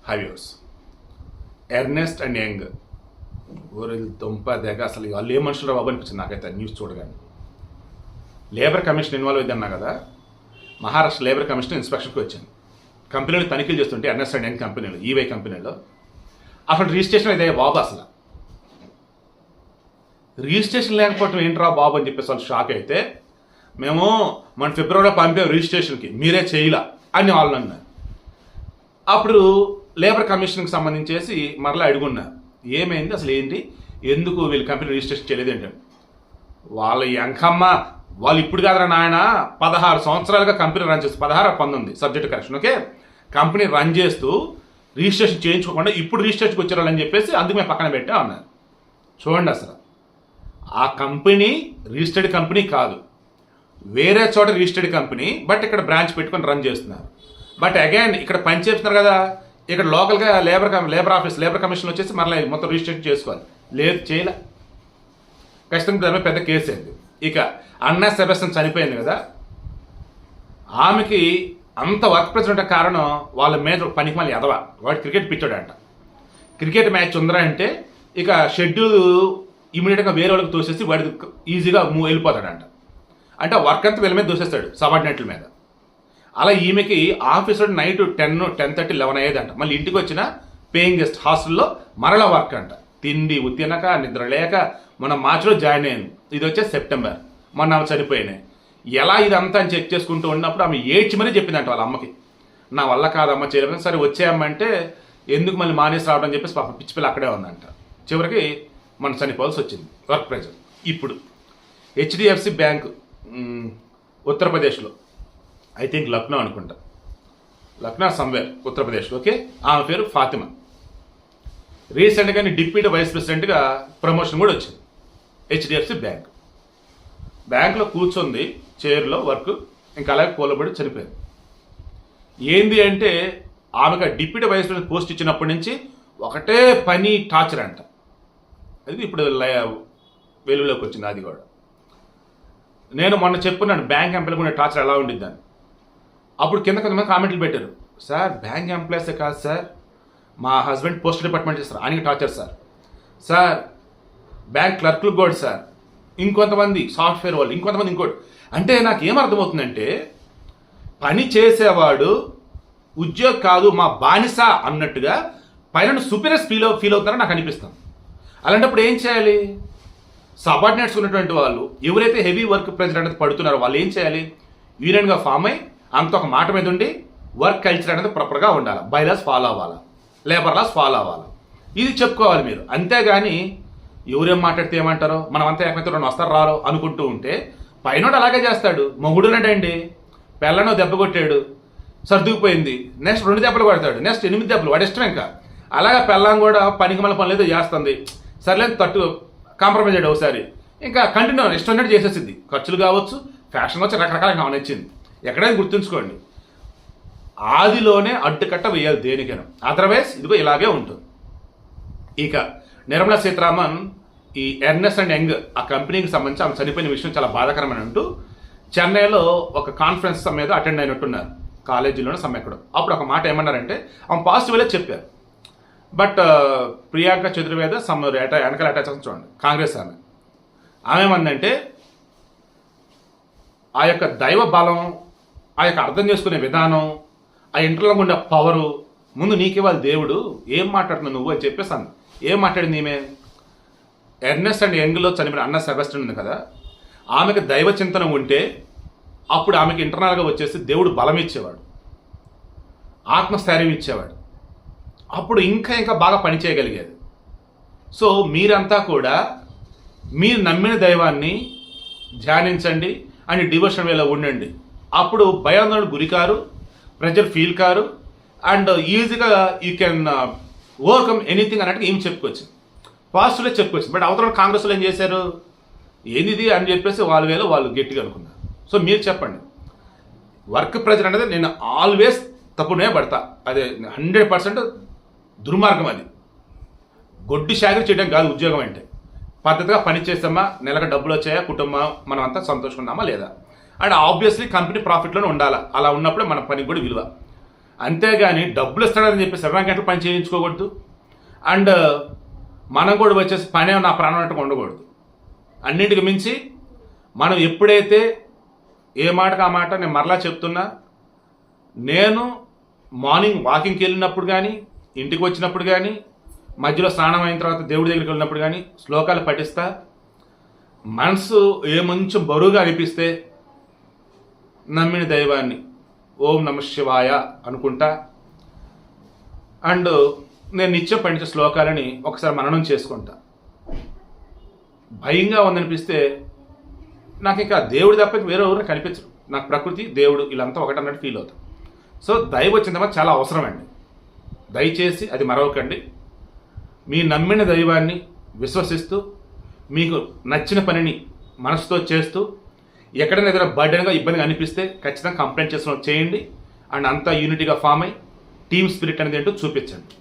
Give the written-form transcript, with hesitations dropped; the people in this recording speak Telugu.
హైవేస్ ఎర్నెస్ట్ అండ్ యంగ్ ఊరి దుంప దగ్గర అసలు వాళ్ళు ఏ మనుషులు బాబు అనిపించింది నాకైతే న్యూస్ చూడగానే. లేబర్ కమిషన్ ఇన్వాల్వ్ అయిందన్నా కదా, మహారాష్ట్ర లేబర్ కమిషన్ ఇన్స్పెక్షన్కి వచ్చింది. కంపెనీలు తనిఖీలు చేస్తుంటే ఎర్నెస్ట్ అండ్ యంగ్ కంపెనీలు, ఈవై కంపెనీలో అసలు రిజిస్ట్రేషన్ అయితే బాబు, అసలు రిజిస్ట్రేషన్ లేకపోవటం ఏంట్రా బాబు అని చెప్పేసి వాళ్ళు షాక్ అయితే, మేము మన ఫిబ్రవరిలో పంపాం రిజిస్ట్రేషన్కి, మీరే చేయలా అని వాళ్ళు అన్నారు. అప్పుడు లేబర్ కమిషన్కి సంబంధించేసి మరలా అడుగున్నారు, ఏమైంది అసలు ఏంటి, ఎందుకు వీళ్ళు కంపెనీ రిజిస్ట్రేషన్ చేయలేదు ఏంటంటే, వాళ్ళ ఎంకమ్మ వాళ్ళు ఇప్పుడు కాదురా నాయన 16 సంవత్సరాలుగా కంపెనీ రన్ చేస్తూ, 16-19 subject correction, okay, company run చేస్తూ రిజిస్ట్రేషన్ చేయించుకోకుండా ఇప్పుడు రిజిస్ట్రేషన్కి వచ్చారని చెప్పేసి అందుకు మేము పక్కన పెట్టా అన్నారు. చూడండి, అసలు ఆ కంపెనీ రిజిస్టర్డ్ కంపెనీ కాదు, వేరే చోట రిజిస్టర్డ్ కంపెనీ, బట్ ఇక్కడ బ్రాంచ్ పెట్టుకొని రన్ చేస్తున్నారు. బట్ అగైన్ ఇక్కడ పని చేస్తున్నారు కదా, ఇక్కడ లోకల్గా లేబర్ కమిషన్ వచ్చేసి మరలా మొత్తం రిజిస్ట్రేషన్ చేసుకోవాలి, లేదు చేయలే, ఖచ్చితంగా దాని మీద పెద్ద కేసు అయింది. ఇక అన్నా సెబాస్టియన్ చనిపోయింది కదా, ఆమెకి అంత వర్క్ ప్రెషర్ ఉంటే కారణం వాళ్ళ మీద పనికి మళ్ళీ ఎదవ వాడు క్రికెట్ పిచ్చాడంట. క్రికెట్ మ్యాచ్ ఉందరా అంటే ఇక షెడ్యూల్ ఇమీడియట్గా వేరే వాళ్ళకి తోసేసి వాడి ఈజీగా వెళ్ళిపోతాడంట. అంటే వర్క్ అంతా వీళ్ళ మీద దోసేస్తాడు సబార్డినేట్ల మీద. అలా ఈమెకి ఆఫీసులో నైట్ 10-10:30, 11 అయ్యేదంట. మళ్ళీ ఇంటికి వచ్చిన పేయింగ్ గెస్ట్ హాస్టల్లో మరలా వర్క్ అంట. తిండి తినక నిద్ర లేక మొన్న మార్చిలో జాయిన్ అయ్యాను, ఇది వచ్చే సెప్టెంబర్, మొన్న ఆమె చనిపోయినాయి. ఎలా ఇదంతా అని చెక్ చేసుకుంటూ ఉన్నప్పుడు ఆమె ఏడ్చి మరీ చెప్పిందంట వాళ్ళ అమ్మకి, నా వల్ల కాదమ్మ చేయలేదు. సరే వచ్చేయమ్మంటే ఎందుకు మళ్ళీ మానేసి రావడం అని చెప్పేసి పాప పిచ్చి పిల్ల అక్కడే ఉందంట. చివరికి మనం చనిపోవాల్సి వచ్చింది వర్క్ ప్రెజర్. ఇప్పుడు హెచ్డిఎఫ్సి బ్యాంక్ ఉత్తరప్రదేశ్లో, ఐ థింక్ లక్నో అనుకుంటా, లక్నో సమ్వేర్ ఉత్తరప్రదేశ్లో, ఓకే, ఆమె పేరు ఫాతిమా. రీసెంట్గానే డిప్యూటీ వైస్ ప్రెసిడెంట్గా ప్రమోషన్ కూడా వచ్చింది. హెచ్డిఎఫ్సి బ్యాంక్లో కూర్చుంది చైర్లో వర్క్, ఇంకా అలాగే కూలబడి చనిపోయింది. ఏంది అంటే ఆమెకు డిప్యూటీ వైస్ ప్రెసిడెంట్ పోస్ట్ ఇచ్చినప్పటి నుంచి ఒకటే పని టార్చర్ అంట. అది ఇప్పుడు వెలుగులోకి వచ్చింది. అది కూడా నేను మొన్న చెప్పున్నాను బ్యాంక్ ఎంప్లాయీ కూడా టార్చర్ ఎలా ఉండిద్దని. అప్పుడు కింద కొంతమంది కామెంట్లు పెట్టారు, సార్ బ్యాంక్ ఎంప్లాయీసే కాదు సార్, మా హస్బెండ్ పోస్ట్ డిపార్ట్మెంట్ చేస్తారు, ఆయనకి టార్చర్ సార్ బ్యాంక్ క్లర్క్లు కూడా సార్, ఇంకొంతమంది సాఫ్ట్వేర్ వాళ్ళు, ఇంకొంతమంది ఇంకోటి. అంటే నాకు ఏమర్థమవుతుందంటే పని చేసేవాడు ఉద్యోగం కాదు మా బానిస అన్నట్టుగా పైన సుపీరియస్ ఫీల్ అవుతున్నారని నాకు అనిపిస్తుంది. అలాంటప్పుడు ఏం చేయాలి? సబార్డినేట్స్ ఉన్నటువంటి వాళ్ళు ఎవరైతే హెవీ వర్క్ ప్రెజర్ అనేది పడుతున్నారో వాళ్ళు ఏం చేయాలి? యూనియన్గా ఫామ్ అయ్యి అంత ఒక మాట మీద ఉండి వర్క్ కల్చర్ అనేది ప్రాపర్గా ఉండాలి, బైలాస్ ఫాలో అవ్వాలి, లేబర్ లాస్ ఫాలో అవ్వాలి, ఇది చెప్పుకోవాలి మీరు. అంతేగాని ఎవరేం మాట్లాడితే ఏమంటారో, మనమంతా ఏకమైతే 2 వస్తారు రారో అనుకుంటూ ఉంటే పైనోడు అలాగే చేస్తాడు. మొగుడునటండి పెళ్ళనో దెబ్బ కొట్టాడు, సర్దుకుపోయింది, నెక్స్ట్ 2 దెబ్బలు కొడతాడు, నెక్స్ట్ 8 దెబ్బలు, వాడు ఇష్టం. ఇంకా అలాగే పెళ్ళం కూడా పనికి మళ్ళీ పనులు ఏదో చేస్తుంది, సర్లేదు తట్టు కాంప్రమైజ్ అయ్యాడు ఒకసారి, ఇంకా కంటిన్యూ ఇష్టం ఉన్నట్టు చేసేసింది. ఖర్చులు కావచ్చు, ఫ్యాషన్ వచ్చి రకరకాలుగా నచ్చింది. ఎక్కడైనా గుర్తుంచుకోండి, ఆదిలోనే అడ్డుకట్ట వేయాలి దేనికైనా, అదర్వైజ్ ఇదిగో ఇలాగే ఉంటుంది. ఇక నిర్మలా సీతారామన్ ఈ ఎర్నెస్ట్ అండ్ యంగ్ ఆ కంపెనీకి సంబంధించి ఆమె చనిపోయిన విషయం చాలా బాధాకరమని అంటూ చెన్నైలో ఒక కాన్ఫరెన్స్ మీద అటెండ్ అయినట్టున్నారు, కాలేజీలోనే సమ్మెక్కడం. అప్పుడు ఒక మాట ఏమన్నారంటే ఆమె పాజిటివ్లే చెప్పారు. బట్ ప్రియాంక చతుర్వేద వెనకాల అటాచ్ అవుతుంది చూడండి, కాంగ్రెస్ ఆమె ఏమందంటే ఆ యొక్క దైవ బలం, ఆ యొక్క అర్థం చేసుకునే విధానం, ఆ ఇంటర్లో ఉండే పవరు ముందు నీకేవాళ్ళు దేవుడు, ఏం మాట్లాడుతున్నావు నువ్వు అని చెప్పేసాను. ఏం మాట్లాడింది ఈమె? ఎర్నెస్ట్ అండ్ యంగ్లో చనిపోయిన అన్నా సెబాస్టియన్ ఉంది కదా, ఆమెకు దైవ చింతన ఉంటే అప్పుడు ఆమెకి ఇంటర్నల్గా వచ్చేసి దేవుడు బలం ఇచ్చేవాడు, ఆత్మస్థైర్యం ఇచ్చేవాడు, అప్పుడు ఇంకా బాగా పని చేయగలిగేది. సో మీరంతా కూడా మీరు నమ్మిన దైవాన్ని ధ్యానించండి అని డివోషన్ వేలో ఉండండి, అప్పుడు భయాందోళనకు గురికారు, ప్రెజర్ ఫీల్ కారు, అండ్ ఈజీగా యూ కెన్ ఓవర్కమ్ ఎనీథింగ్ అన్నట్టుగా ఏం చెప్పుకోవచ్చు, పాజిటివ్లే చెప్పుకోవచ్చు. బట్ అవతల కాంగ్రెస్లో ఏం చేశారు, ఏంది అని చెప్పేసి వాళ్ళ వేలో వాళ్ళు గట్టిగా అనుకున్నారు. సో మీరు చెప్పండి, వర్క్ ప్రెజర్ అనేది నేను ఆల్వేస్ తప్పునే పడతా, అదే 100% దుర్మార్గం. అది గొడ్డి షాగిరి చేయడం కాదు ఉద్యోగం అంటే. పద్ధతిగా పని చేస్తామా, నెలకు డబ్బులు వచ్చాయా, కుటుంబం మనం అంతా సంతోషంగా ఉన్నామా లేదా, అండ్ ఆబ్వియస్లీ కంపెనీ ప్రాఫిట్లోనే ఉండాలా, అలా ఉన్నప్పుడే మన పనికి కూడా విలువ. అంతేగాని డబ్బులు ఇస్తాడని చెప్పి 20 గంటలు పని చేయించుకోకూడదు. అండ్ మనం కూడా వచ్చేసి పనే నా ప్రాణం అన్నట్టుగా ఉండకూడదు. అన్నింటికి మించి మనం ఎప్పుడైతే ఏ మాటకు ఆ మాట నేను మరలా చెప్తున్నా, నేను మార్నింగ్ వాకింగ్కి వెళ్ళినప్పుడు కానీ, ఇంటికి వచ్చినప్పుడు కానీ, మధ్యలో స్నానం అయిన తర్వాత దేవుడి దగ్గరికి వెళ్ళినప్పుడు కానీ శ్లోకాలు పఠిస్తా. మనసు కొంచెం బరువుగా అనిపిస్తే నమ్మిన దైవాన్ని ఓం నమ శివాయ అనుకుంటా. అండ్ నేను నిత్యం పఠించే శ్లోకాలని ఒకసారి మననం చేసుకుంటా. భయంగా ఉందనిపిస్తే నాకు ఇంకా దేవుడి తప్ప వేరే ఎవరు కనిపించరు. నాకు ప్రకృతి దేవుడు వీళ్ళంతా ఒకటన్నట్టు ఫీల్ అవుతాం. సో దైవ వచ్చిన చాలా అవసరం అండి. దయచేసి అది మరవకండి. మీ నమ్మిన దైవాన్ని విశ్వసిస్తూ మీకు నచ్చిన పనిని మనసుతో చేస్తూ ఎక్కడైనా ఏదైనా బర్డెన్గా ఇబ్బందిగా అనిపిస్తే ఖచ్చితంగా కంప్లైంట్ చేసిన చేయండి. అండ్ అంతా యూనిటీగా ఫామ్ అయ్యి టీమ్ స్పిరిట్ అనేది ఏంటో చూపించండి.